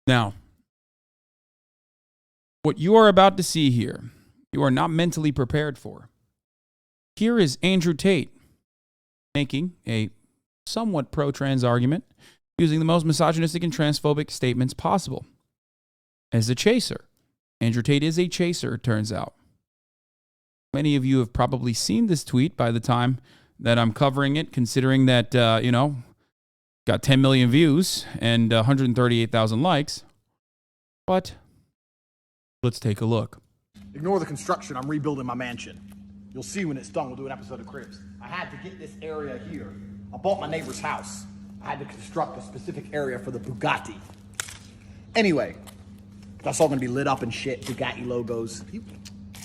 Now, what you are about to see here, you are not mentally prepared for. Here is Andrew Tate making a somewhat pro-trans argument using the most misogynistic and transphobic statements possible. As a chaser. Andrew Tate is a chaser, it turns out. Many of you have probably seen this tweet by the time that I'm covering it, considering that, got 10 million views and 138,000 likes. But let's take a look. Ignore the construction. I'm rebuilding my mansion. You'll see when it's done. We'll do an episode of Cribs. I had to get this area here. I bought my neighbor's house. I had to construct a specific area for the Bugatti. Anyway, that's all going to be lit up and shit. Bugatti logos. You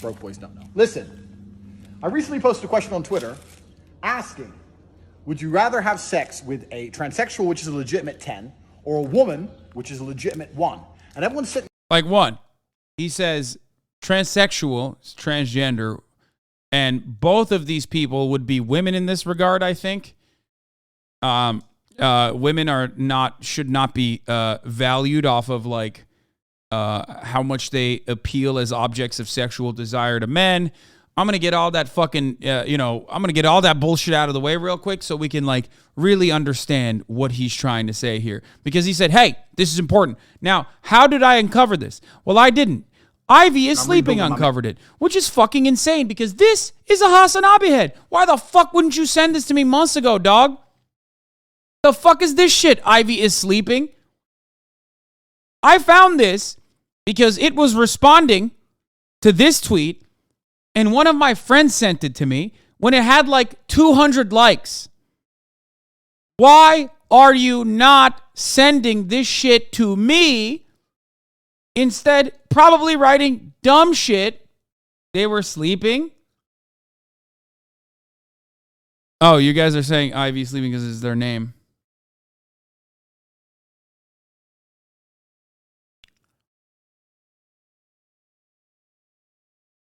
broke boys don't know. Listen, I recently posted a question on Twitter asking, would you rather have sex with a transsexual, which is a legitimate 10, or a woman, which is a legitimate 1? And everyone's sitting... Like 1. He says transsexual, transgender, and both of these people would be women in this regard, I think. Women should not be valued off of like how much they appeal as objects of sexual desire to men. I'm going to get all that fucking, I'm going to get all that bullshit out of the way real quick so we can like really understand what he's trying to say here. Because he said, hey, this is important. Now, how did I uncover this? Well, I didn't. Ivy is Sleeping uncovered it, which is fucking insane because this is a HasanAbi head. Why the fuck wouldn't you send this to me months ago, dog? The fuck is this shit? Ivy is Sleeping. I found this because it was responding to this tweet, and one of my friends sent it to me when it had like 200 likes. Why are you not sending this shit to me? Instead, probably writing dumb shit. They were sleeping. Oh, you guys are saying Ivy Sleeping because it's their name.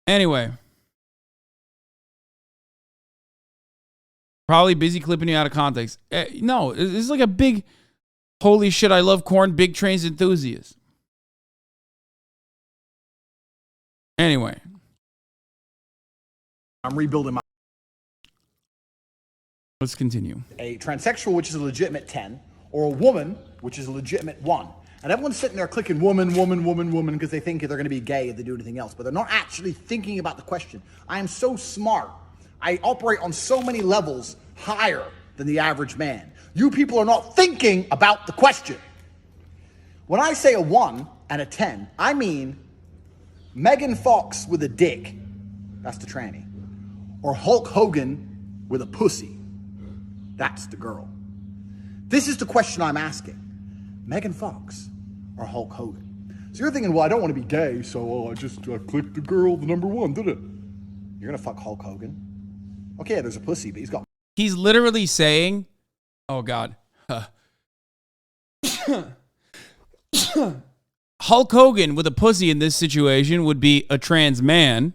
Anyway. Probably busy clipping you out of context. No, this is like a big, holy shit, I love corn, big trains enthusiast. Anyway. I'm rebuilding my... Let's continue. A transsexual, which is a legitimate 10, or a woman, which is a legitimate 1. And everyone's sitting there clicking woman, woman, woman, woman, because they think they're going to be gay if they do anything else. But they're not actually thinking about the question. I am so smart. I operate on so many levels higher than the average man. You people are not thinking about the question. When I say a 1 and a 10, I mean Megan Fox with a dick. That's the tranny. Or Hulk Hogan with a pussy. That's the girl. This is the question I'm asking. Megan Fox or Hulk Hogan? So you're thinking, well, I don't want to be gay, so I clicked the girl, the number 1, did it? You're going to fuck Hulk Hogan? Okay, there's a pussy, but he's literally saying, oh, God. Hulk Hogan with a pussy in this situation would be a trans man.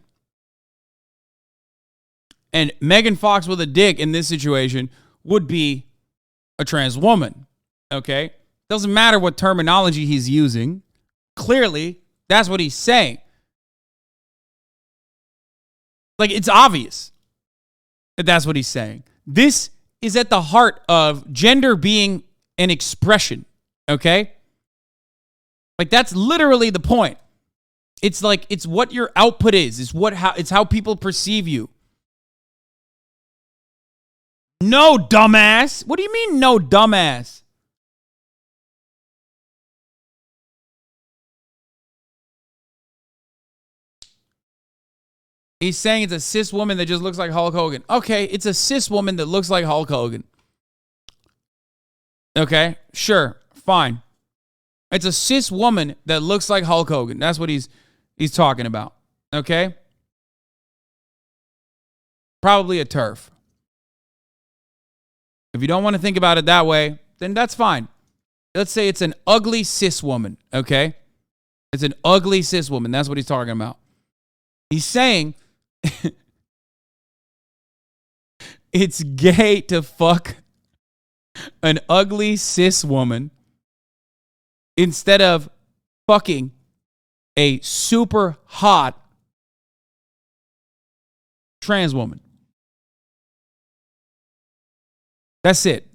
And Megan Fox with a dick in this situation would be a trans woman. Okay? Doesn't matter what terminology he's using. Clearly, that's what he's saying. Like, it's obvious that that's what he's saying. This is at the heart of gender being an expression. Okay? Like, that's literally the point. It's like, it's what your output is. It's how people perceive you. No, dumbass. What do you mean, no, dumbass? He's saying it's a cis woman that just looks like Hulk Hogan. Okay, it's a cis woman that looks like Hulk Hogan. Okay, sure, fine. It's a cis woman that looks like Hulk Hogan. That's what he's talking about. Okay? Probably a TERF. If you don't want to think about it that way, then that's fine. Let's say it's an ugly cis woman, okay? It's an ugly cis woman. That's what he's talking about. He's saying it's gay to fuck an ugly cis woman instead of fucking a super hot trans woman. That's it.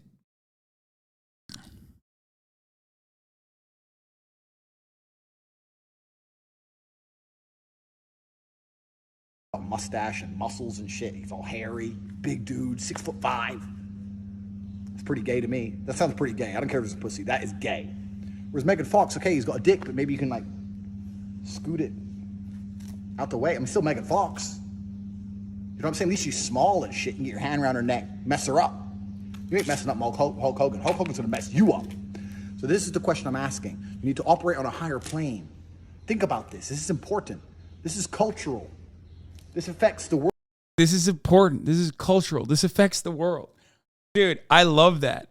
A mustache and muscles and shit. He's all hairy, big dude, 6'5". It's pretty gay to me. That sounds pretty gay. I don't care if it's a pussy. That is gay. Whereas Megan Fox, okay, he's got a dick, but maybe you can like scoot it out the way. I mean, still Megan Fox. You know what I'm saying? At least she's small and shit. You can get your hand around her neck, mess her up. You ain't messing up Hulk Hogan. Hulk Hogan's gonna mess you up. So this is the question I'm asking. You need to operate on a higher plane. Think about this. This is important. This is cultural. This affects the world. This is important. This is cultural. This affects the world. Dude, I love that.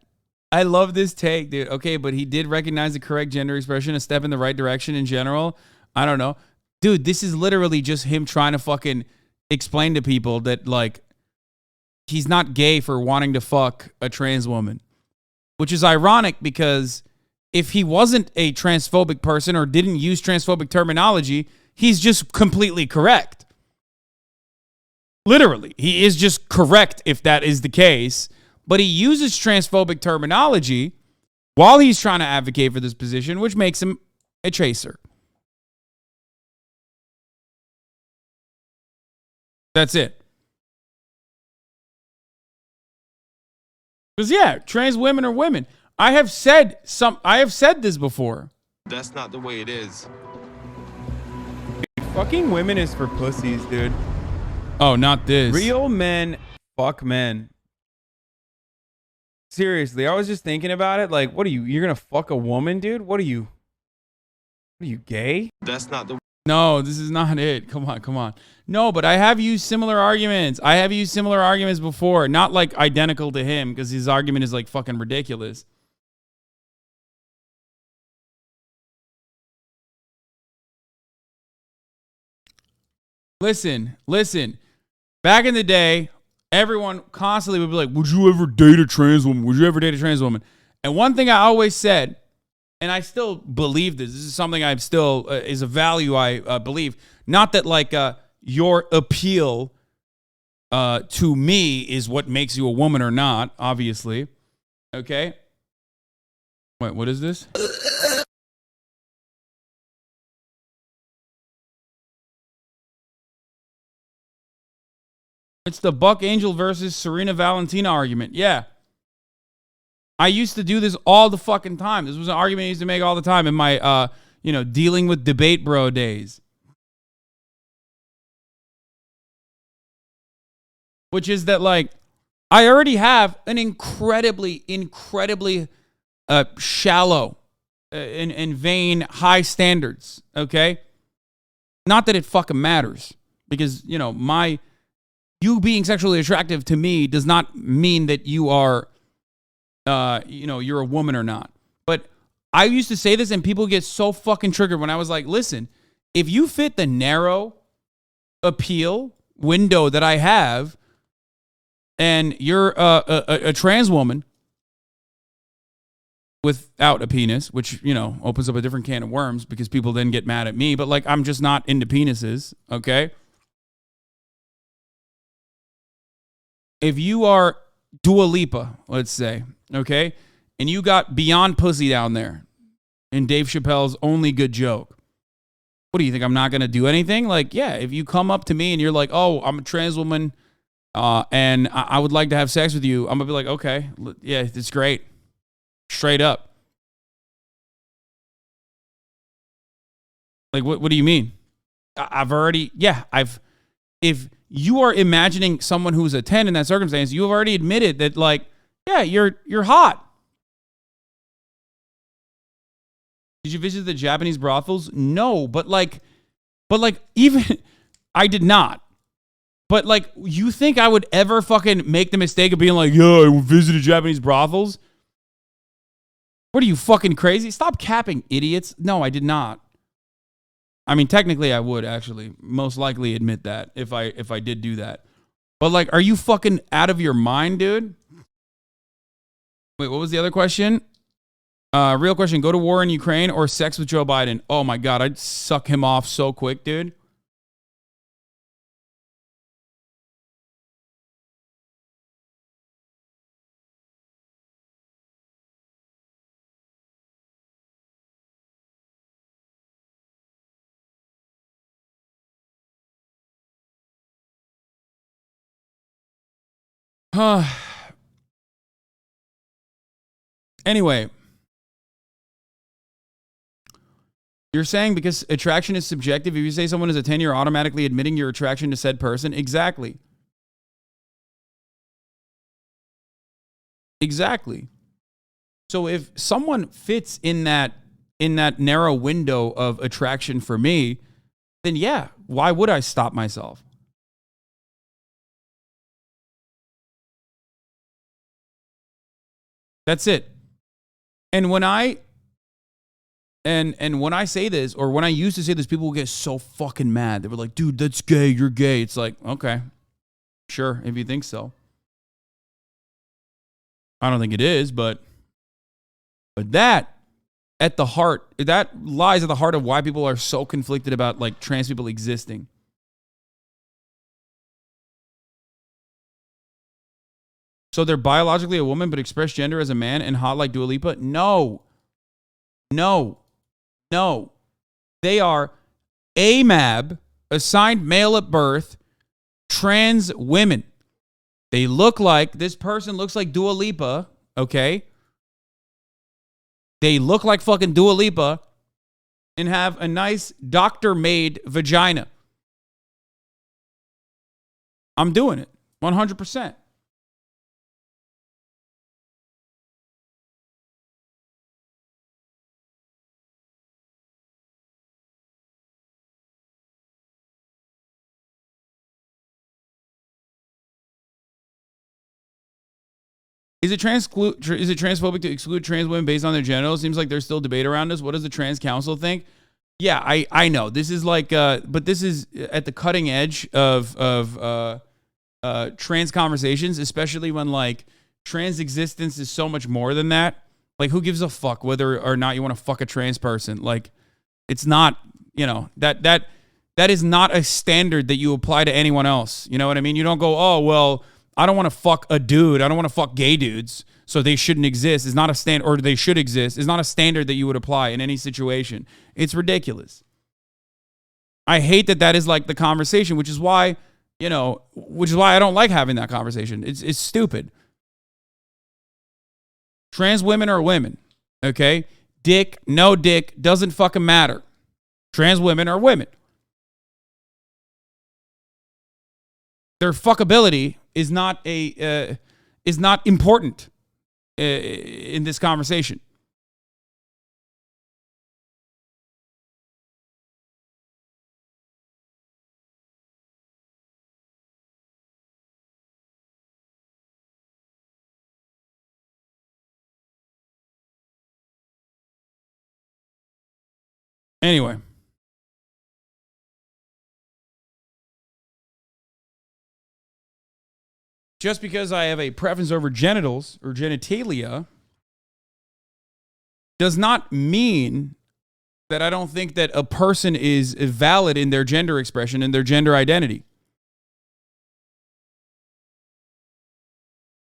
I love this take, dude. Okay, but he did recognize the correct gender expression, a step in the right direction in general. I don't know. Dude, this is literally just him trying to fucking explain to people that, like, he's not gay for wanting to fuck a trans woman. Which is ironic because if he wasn't a transphobic person or didn't use transphobic terminology, he's just completely correct. Literally, he is just correct if that is the case. But he uses transphobic terminology while he's trying to advocate for this position, which makes him a chaser. That's it. Because yeah, trans women are women. I have said this before. That's not the way it is. Fucking women is for pussies, dude. Oh, not this. Real men fuck men. Seriously, I was just thinking about it. Like, what are you? You're gonna fuck a woman, dude? What are you? What are you, gay? That's not the. No, this is not it. Come on. No, but I have used similar arguments. I have used similar arguments before. Not like identical to him, because his argument is like fucking ridiculous. Listen. Back in the day, everyone constantly would be like, would you ever date a trans woman? Would you ever date a trans woman? And one thing I always said, and I still believe this is something I'm still, is a value I believe. Not that like your appeal to me is what makes you a woman or not, obviously. Okay? Wait, what is this? It's the Buck Angel versus Serena Valentina argument. Yeah. I used to do this all the fucking time. This was an argument I used to make all the time in my, dealing with debate bro days. Which is that, like, I already have an incredibly shallow and vain high standards, okay? Not that it fucking matters. Because, you being sexually attractive to me does not mean that you are, you're a woman or not. But I used to say this and people get so fucking triggered when I was like, listen, if you fit the narrow appeal window that I have and you're a trans woman without a penis, which, opens up a different can of worms because people then get mad at me. But like, I'm just not into penises, okay? If you are Dua Lipa, let's say, okay, and you got Beyond Pussy down there in Dave Chappelle's Only Good Joke, what do you think? I'm not going to do anything? Like, yeah, if you come up to me and you're like, oh, I'm a trans woman and I would like to have sex with you, I'm going to be like, okay, yeah, it's great. Straight up. Like, what do you mean? If you are imagining someone who's a 10 in that circumstance, you have already admitted that, like, yeah, you're hot. Did you visit the Japanese brothels? No, but even I did not. But like, you think I would ever fucking make the mistake of being like, yeah, I visited Japanese brothels? What are you, fucking crazy? Stop capping, idiots. No, I did not. I mean, technically I would actually most likely admit that if I did do that. But like, are you fucking out of your mind, dude? Wait, what was the other question? Real question: go to war in Ukraine or sex with Joe Biden? Oh my god, I'd suck him off so quick, dude. Anyway, you're saying because attraction is subjective, if you say someone is a 10, you're automatically admitting your attraction to said person? Exactly. Exactly. So if someone fits in that narrow window of attraction for me, then yeah, why would I stop myself? That's it. And when I when I say this, or when I used to say this, people will get so fucking mad. They were like, dude, that's gay, you're gay. It's like, okay, sure, if you think so. I don't think it is, but that at the heart, that lies at the heart of why people are so conflicted about like trans people existing. So they're biologically a woman but express gender as a man and hot like Dua Lipa? No. They are AMAB, assigned male at birth, trans women. They look like, this person looks like Dua Lipa, okay? They look like fucking Dua Lipa and have a nice doctor-made vagina. I'm doing it, 100%. Is it transphobic to exclude trans women based on their genitals? Seems like there's still debate around this. What does the trans council think? Yeah, I know. This is like, but this is at the cutting edge of trans conversations, especially when like trans existence is so much more than that. Like, who gives a fuck whether or not you want to fuck a trans person? Like, it's not, you know, that is not a standard that you apply to anyone else. You know what I mean? You don't go, oh, well, I don't want to fuck a dude. I don't want to fuck gay dudes, so they shouldn't exist. It's not a standard, or they should exist. It's not a standard that you would apply in any situation. It's ridiculous. I hate that is like the conversation, which is why I don't like having that conversation. It's stupid. Trans women are women, okay? Dick, no dick, doesn't fucking matter. Trans women are women. Their fuckability is not important in this conversation. Anyway. Just because I have a preference over genitals or genitalia does not mean that I don't think that a person is valid in their gender expression and their gender identity.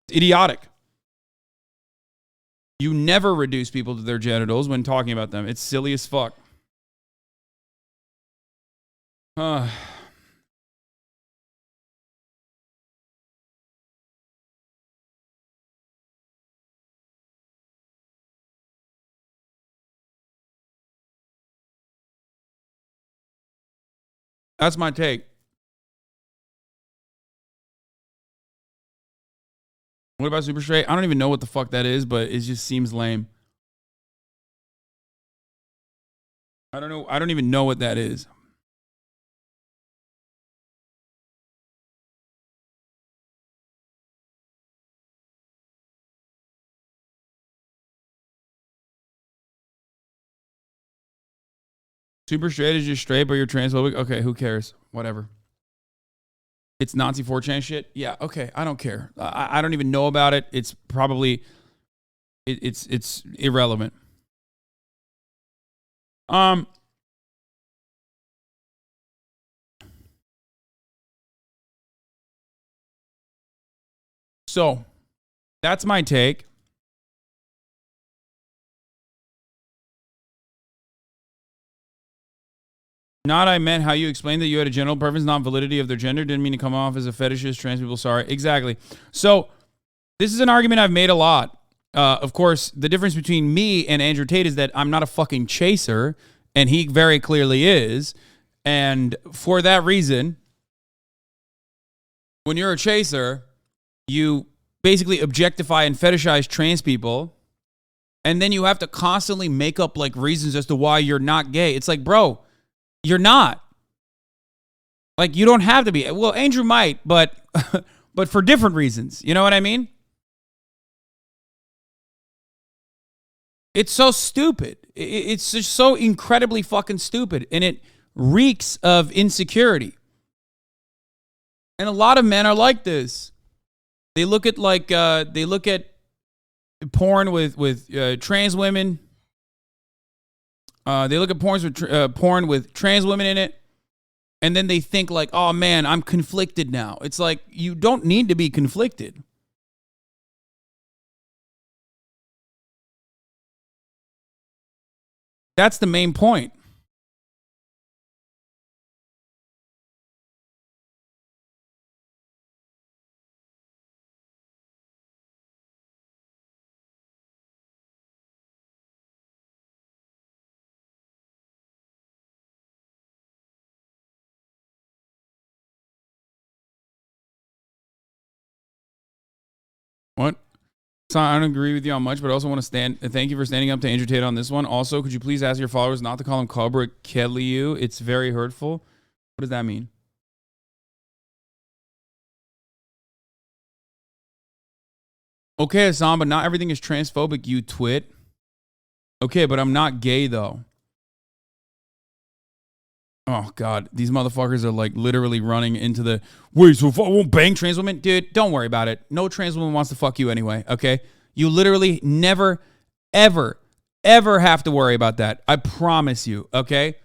It's idiotic. You never reduce people to their genitals when talking about them. It's silly as fuck. That's my take. What about super straight? I don't even know what the fuck that is, but it just seems lame. I don't know. I don't even know what that is. Super straight is just straight, but you're transphobic. Okay, who cares? Whatever. It's Nazi 4chan shit. Yeah, okay, I don't care. I don't even know about it. It's probably it's irrelevant. So that's my take. Not I meant how you explained that you had a general preference, not validity of their gender. Didn't mean to come off as a fetishist, trans people. Sorry. Exactly. So this is an argument I've made a lot. Of course, the difference between me and Andrew Tate is that I'm not a fucking chaser, and he very clearly is. And for that reason, when you're a chaser, you basically objectify and fetishize trans people, and then you have to constantly make up like reasons as to why you're not gay. It's like, bro, you're not. Like, you don't have to be. Well, Andrew might, but but for different reasons. You know what I mean? It's so stupid. It's just so incredibly fucking stupid, and it reeks of insecurity. And a lot of men are like this. They look at porn with trans women. They look at porn with trans women in it, and then they think like, "Oh man, I'm conflicted now." It's like, you don't need to be conflicted. That's the main point. What? So I don't agree with you on much, but I also want to thank you for standing up to Andrew Tate on this one. Also, could you please ask your followers not to call him Cobra Kelly? It's very hurtful. What does that mean? Okay, Hasan, but not everything is transphobic, you twit. Okay, but I'm not gay, though. Oh, God. These motherfuckers are, like, literally running into the, wait, so if I won't bang trans women? Dude, don't worry about it. No trans woman wants to fuck you anyway, okay? You literally never, ever, ever have to worry about that. I promise you, okay?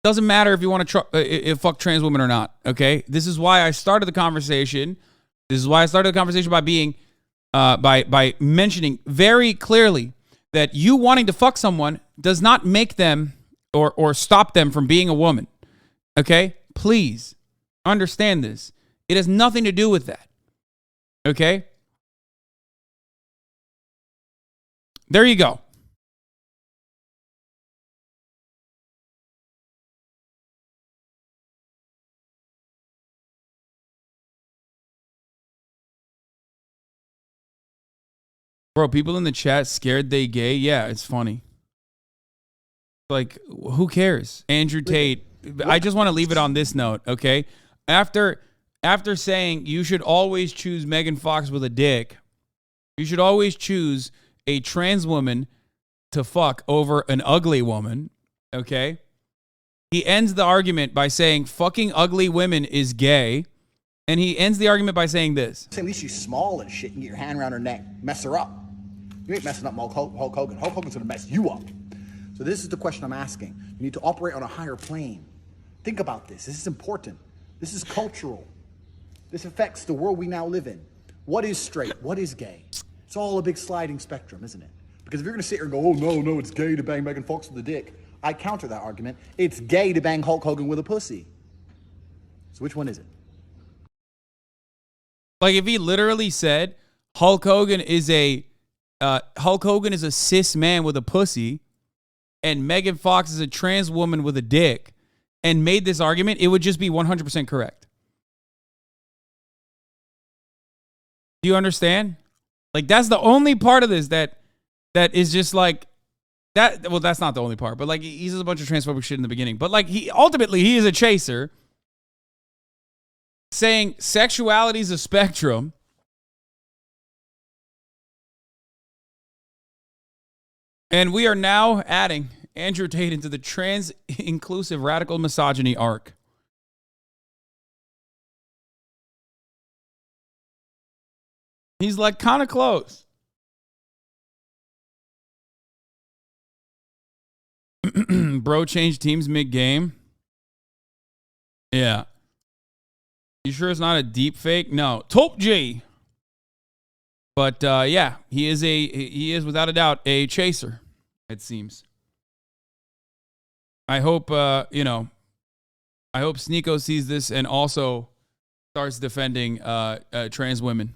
Doesn't matter if you want to fuck trans women or not, okay? This is why I started the conversation. This is why I started the conversation by being, by mentioning very clearly that you wanting to fuck someone does not make them or stop them from being a woman. Okay? Please understand this. It has nothing to do with that. Okay? There you go. Bro, people in the chat scared they gay. Yeah, it's funny. Like, who cares? Andrew Tate. I just want to leave it on this note, okay? After saying you should always choose Megan Fox with a dick, you should always choose a trans woman to fuck over an ugly woman, okay? He ends the argument by saying fucking ugly women is gay, and he ends the argument by saying this. At least she's small and shit and get your hand around her neck, mess her up. You ain't messing up Hulk Hogan. Hulk Hogan's gonna mess you up. So this is the question I'm asking. You need to operate on a higher plane. Think about this. This is important. This is cultural. This affects the world we now live in. What is straight? What is gay? It's all a big sliding spectrum, isn't it? Because if you're gonna sit here and go, oh no, it's gay to bang Megan Fox with a dick, I counter that argument. It's gay to bang Hulk Hogan with a pussy. So which one is it? Like, if he literally said Hulk Hogan is a cis man with a pussy, and Megan Fox is a trans woman with a dick, and made this argument, it would just be 100% correct. Do you understand? Like, that's the only part of this that is just like that. Well, that's not the only part, but like, he says a bunch of transphobic shit in the beginning. But like, he is a chaser, saying sexuality is a spectrum. And we are now adding Andrew Tate into the trans-inclusive radical misogyny arc. He's like kind of close. Bro changed teams mid-game. Yeah. You sure it's not a deep fake? No. Top G. But yeah, he is without a doubt a chaser, it seems. I hope I hope Sneeko sees this and also starts defending trans women.